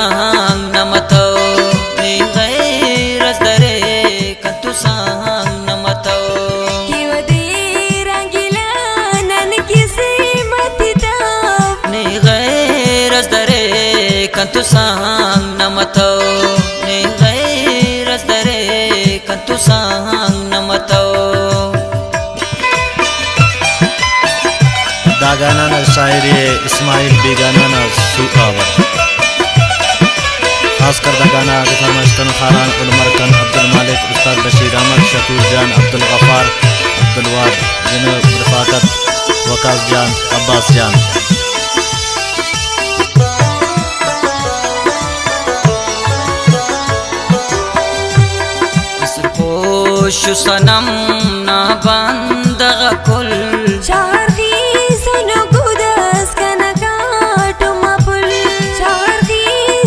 sang namato ni غير asdare kantu sang namato kiwadi rangila nan kisi matita ni غير asdare kantu sang namato ni غير asdare kantu sang namato दागाना शायरी इस्माइल बेगाना सुखावत खासकर दागाना फरमाइशन खारान उलमरकन अब्दुल मालिक उस्ताद बशीर अहमद शकूर जान अब्दुल गफार अब्दुल वाद जनब रफाकत वकास जान अब्बास जान Isposh sanam na bandagha kul Chargi suno gudas kana kaatu mapul Chargi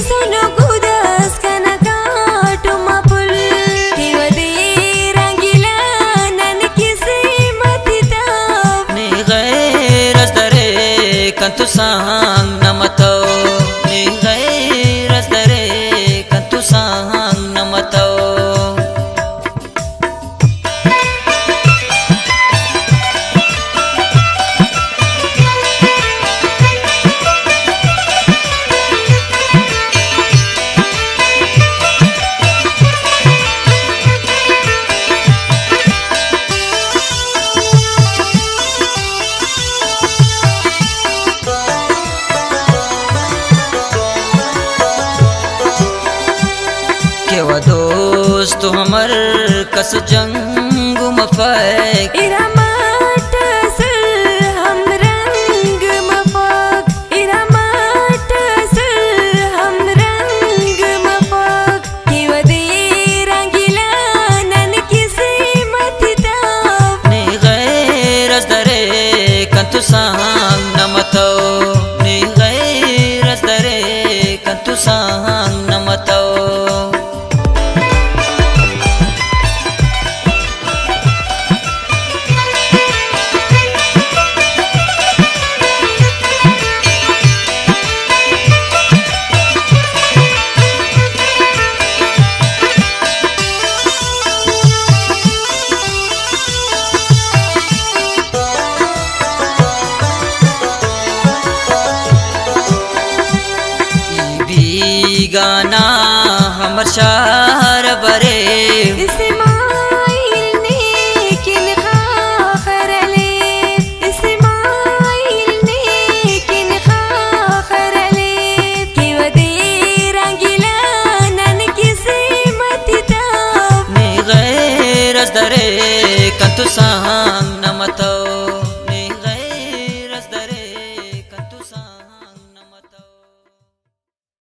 suno gudas kana kaatu mapul kiwadi rangila nan kisi matita ni غير asdare kantu sang namato ni غير asdare kantu sang namato केवा दोस्त हमर कस जंग मफैक इरामाट सल हम रंग मफक इरामाट सल हम रंग मफक किवदी रंगीला नन किसी matita ni غير asdare kantu sang namato ni غير asdare kantu sang namato गाना हमर शार बरे इस्माइल ने किन खाखरले इस्माइल ने किन खाखरले किवदी रंगीला नन किसी matita ni غير asdare kantu sang